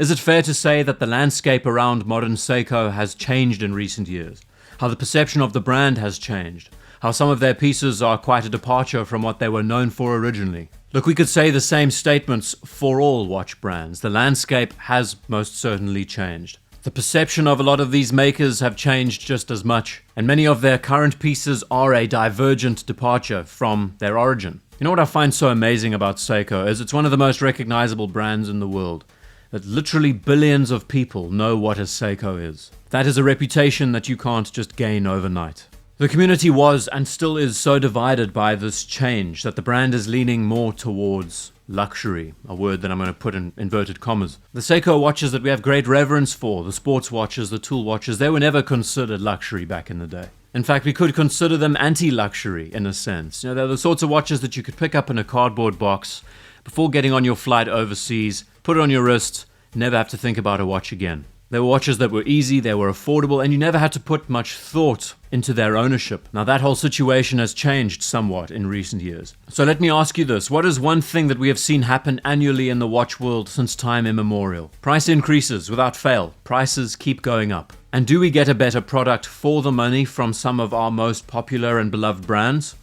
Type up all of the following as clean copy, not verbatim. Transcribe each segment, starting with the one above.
Is it fair to say that the landscape around Modern Seiko has changed in recent years? How the perception of the brand has changed? How some of their pieces are quite a departure from what they were known for originally? Look, we could say the same statements for all watch brands. The landscape has most certainly changed. The perception of a lot of these makers have changed just as much, and many of their current pieces are a divergent departure from their origin. You know what I find so amazing about Seiko is it's one of the most recognizable brands in the world. That literally billions of people know what a Seiko is. That is a reputation that you can't just gain overnight. The community was and still is so divided by this change that the brand is leaning more towards luxury, a word that I'm going to put in inverted commas. The Seiko watches that we have great reverence for, the sports watches, the tool watches, they were never considered luxury back in the day. In fact, we could consider them anti-luxury in a sense. You know, they're the sorts of watches that you could pick up in a cardboard box before getting on your flight overseas, put it on your wrist, never have to think about a watch again. They were watches that were easy, they were affordable, and you never had to put much thought into their ownership. Now that whole situation has changed somewhat in recent years. So let me ask you this, what is one thing that we have seen happen annually in the watch world since time immemorial? Price increases without fail. Prices keep going up. And do we get a better product for the money from some of our most popular and beloved brands?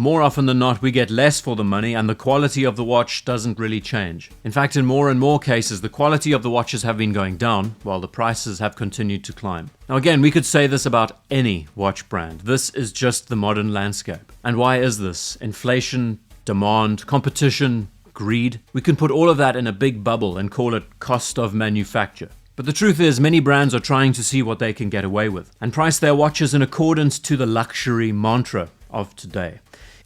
More often than not, we get less for the money and the quality of the watch doesn't really change. In fact, in more and more cases, the quality of the watches have been going down while the prices have continued to climb. Now again, we could say this about any watch brand. This is just the modern landscape. And why is this? Inflation, demand, competition, greed. We can put all of that in a big bubble and call it cost of manufacture. But the truth is, many brands are trying to see what they can get away with and price their watches in accordance to the luxury mantra of today.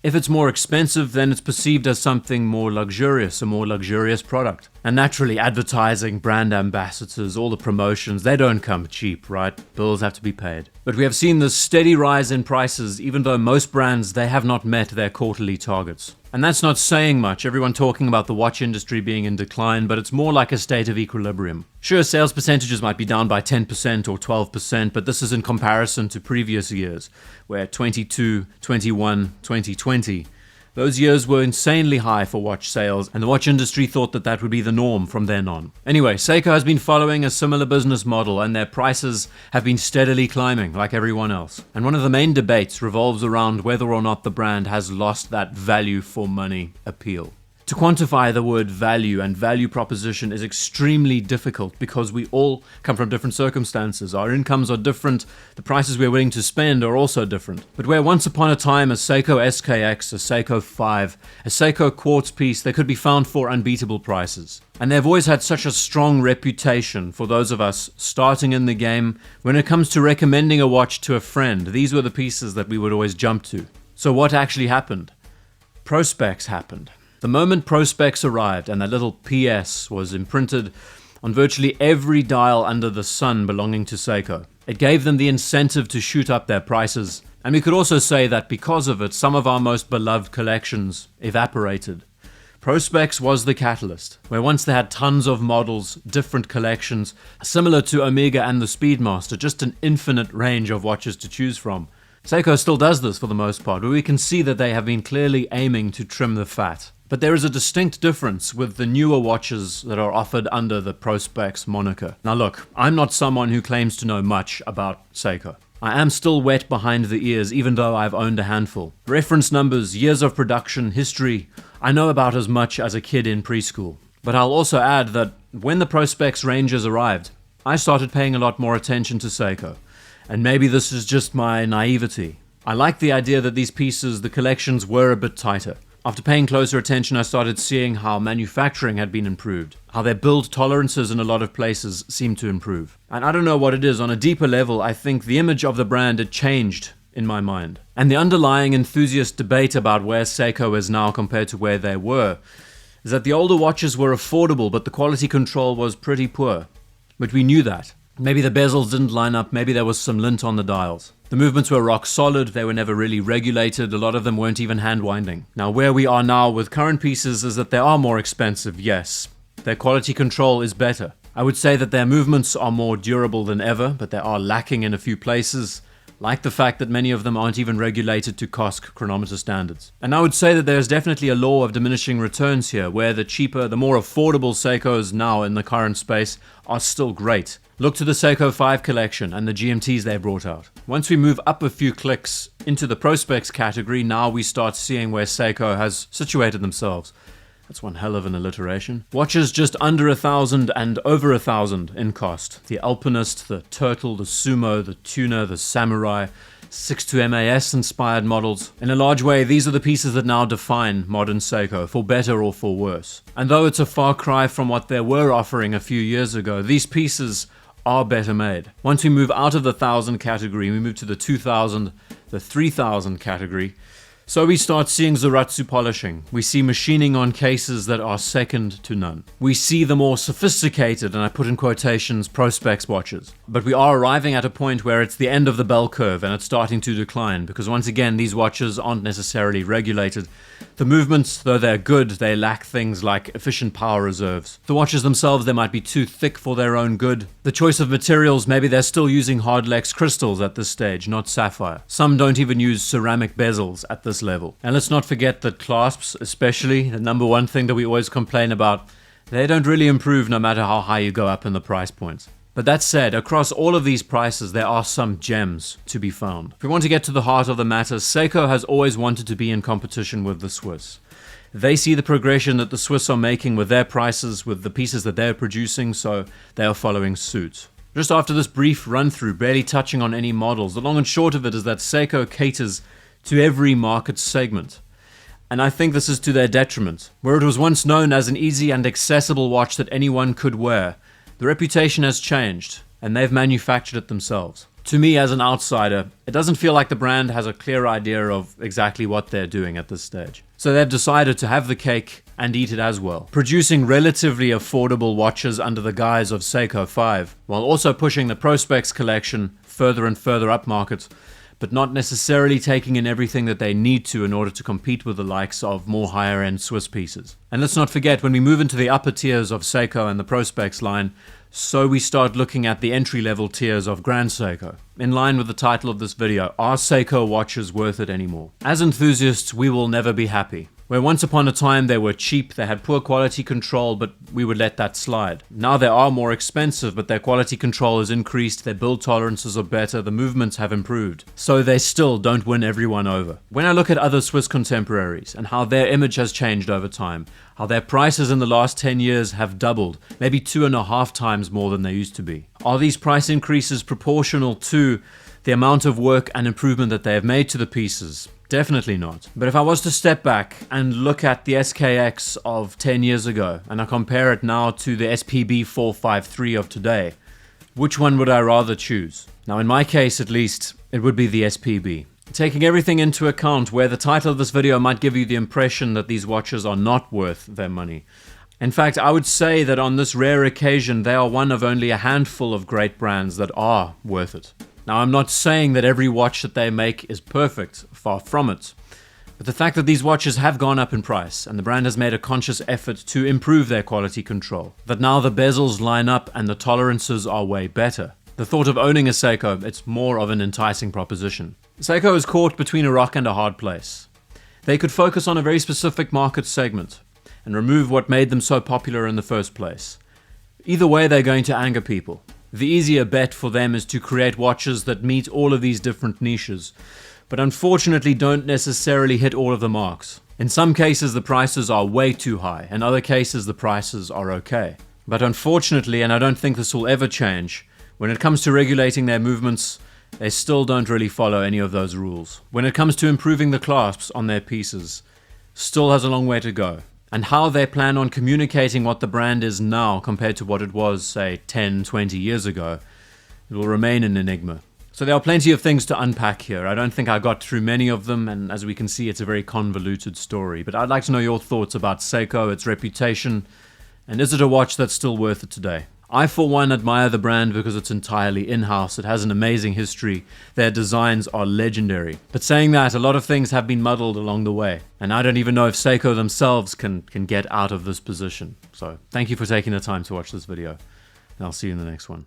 If it's more expensive, then it's perceived as something more luxurious, a more luxurious product. And naturally, advertising, brand ambassadors, all the promotions, they don't come cheap, right? Bills have to be paid. But we have seen this steady rise in prices, even though most brands, they have not met their quarterly targets. And that's not saying much, everyone talking about the watch industry being in decline, but it's more like a state of equilibrium. Sure, sales percentages might be down by 10% or 12%, but this is in comparison to previous years, where 22, 21, 2020, those years were insanely high for watch sales, and the watch industry thought that that would be the norm from then on. Anyway, Seiko has been following a similar business model, and their prices have been steadily climbing like everyone else. And one of the main debates revolves around whether or not the brand has lost that value for money appeal. To quantify the word value and value proposition is extremely difficult because we all come from different circumstances. Our incomes are different, the prices we're willing to spend are also different. But where once upon a time a Seiko SKX, a Seiko 5, a Seiko quartz piece, they could be found for unbeatable prices. And they've always had such a strong reputation for those of us starting in the game. When it comes to recommending a watch to a friend, these were the pieces that we would always jump to. So what actually happened? Prospex happened. The moment Prospex arrived and that little PS was imprinted on virtually every dial under the sun belonging to Seiko, it gave them the incentive to shoot up their prices. And we could also say that because of it, some of our most beloved collections evaporated. Prospex was the catalyst, where once they had tons of models, different collections, similar to Omega and the Speedmaster, just an infinite range of watches to choose from. Seiko still does this for the most part, but we can see that they have been clearly aiming to trim the fat. But there is a distinct difference with the newer watches that are offered under the Prospex moniker. Now look, I'm not someone who claims to know much about Seiko. I am still wet behind the ears, even though I've owned a handful. Reference numbers, years of production, history, I know about as much as a kid in preschool. But I'll also add that when the Prospex Rangers arrived, I started paying a lot more attention to Seiko. And maybe this is just my naivety. I like the idea that these pieces, the collections, were a bit tighter. After paying closer attention, I started seeing how manufacturing had been improved, how their build tolerances in a lot of places seemed to improve. And I don't know what it is, on a deeper level, I think the image of the brand had changed in my mind. And the underlying enthusiast debate about where Seiko is now compared to where they were is that the older watches were affordable, but the quality control was pretty poor. But we knew that. Maybe the bezels didn't line up, maybe there was some lint on the dials. The movements were rock solid, they were never really regulated, a lot of them weren't even hand winding. Now where we are now with current pieces is that they are more expensive, yes. Their quality control is better. I would say that their movements are more durable than ever, but they are lacking in a few places, like the fact that many of them aren't even regulated to COSC chronometer standards. And I would say that there's definitely a law of diminishing returns here, where the cheaper, the more affordable Seikos now in the current space are still great. Look to the Seiko 5 collection and the GMTs they brought out. Once we move up a few clicks into the Prospex category, now we start seeing where Seiko has situated themselves. That's one hell of an alliteration. Watches just under 1,000 and over 1,000 in cost. The Alpinist, the Turtle, the Sumo, the Tuner, the Samurai, 6-2 MAS inspired models. In a large way, these are the pieces that now define modern Seiko, for better or for worse. And though it's a far cry from what they were offering a few years ago, these pieces are better made. Once we move out of the 1,000 category, we move to the 2,000, the 3,000 category. So we start seeing Zaratsu polishing. We see machining on cases that are second to none. We see the more sophisticated, and I put in quotations, Prospex watches. But we are arriving at a point where it's the end of the bell curve and it's starting to decline, because once again, these watches aren't necessarily regulated. The movements, though they're good, they lack things like efficient power reserves. The watches themselves, they might be too thick for their own good. The choice of materials, maybe they're still using hard-lex crystals at this stage, not sapphire. Some don't even use ceramic bezels at this level. And let's not forget that clasps, especially, the number one thing that we always complain about, they don't really improve no matter how high you go up in the price points. But that said, across all of these prices, there are some gems to be found. If we want to get to the heart of the matter, Seiko has always wanted to be in competition with the Swiss. They see the progression that the Swiss are making with their prices, with the pieces that they're producing, so they are following suit. Just after this brief run-through, barely touching on any models, the long and short of it is that Seiko caters to every market segment. And I think this is to their detriment. Where it was once known as an easy and accessible watch that anyone could wear, the reputation has changed, and they've manufactured it themselves. To me, as an outsider, it doesn't feel like the brand has a clear idea of exactly what they're doing at this stage. So they've decided to have the cake and eat it as well, producing relatively affordable watches under the guise of Seiko 5, while also pushing the Prospex collection further and further up market, but not necessarily taking in everything that they need to in order to compete with the likes of more higher-end Swiss pieces. And let's not forget, when we move into the upper tiers of Seiko and the Prospex line, so we start looking at the entry-level tiers of Grand Seiko. In line with the title of this video, are Seiko watches worth it anymore? As enthusiasts, we will never be happy. Where once upon a time they were cheap, they had poor quality control, but we would let that slide. Now they are more expensive, but their quality control has increased, their build tolerances are better, the movements have improved. So they still don't win everyone over. When I look at other Swiss contemporaries and how their image has changed over time, how their prices in the last 10 years have doubled, maybe 2.5 times more than they used to be. Are these price increases proportional to the amount of work and improvement that they have made to the pieces? Definitely not. But if I was to step back and look at the SKX of 10 years ago, and I compare it now to the SPB 453 of today, which one would I rather choose? Now in my case at least, it would be the SPB. Taking everything into account, where the title of this video might give you the impression that these watches are not worth their money. In fact, I would say that on this rare occasion, they are one of only a handful of great brands that are worth it. Now, I'm not saying that every watch that they make is perfect, far from it. But the fact that these watches have gone up in price, and the brand has made a conscious effort to improve their quality control, that now the bezels line up and the tolerances are way better. The thought of owning a Seiko, it's more of an enticing proposition. Seiko is caught between a rock and a hard place. They could focus on a very specific market segment, and remove what made them so popular in the first place. Either way, they're going to anger people. The easier bet for them is to create watches that meet all of these different niches, but unfortunately don't necessarily hit all of the marks. In some cases the prices are way too high, in other cases the prices are okay. But unfortunately, and I don't think this will ever change, when it comes to regulating their movements, they still don't really follow any of those rules. When it comes to improving the clasps on their pieces, still has a long way to go. And how they plan on communicating what the brand is now compared to what it was, say, 10, 20 years ago, it will remain an enigma. So there are plenty of things to unpack here. I don't think I got through many of them, and as we can see, it's a very convoluted story. But I'd like to know your thoughts about Seiko, its reputation, and is it a watch that's still worth it today? I, for one, admire the brand because it's entirely in-house. It has an amazing history. Their designs are legendary. But saying that, a lot of things have been muddled along the way. And I don't even know if Seiko themselves can get out of this position. So thank you for taking the time to watch this video. And I'll see you in the next one.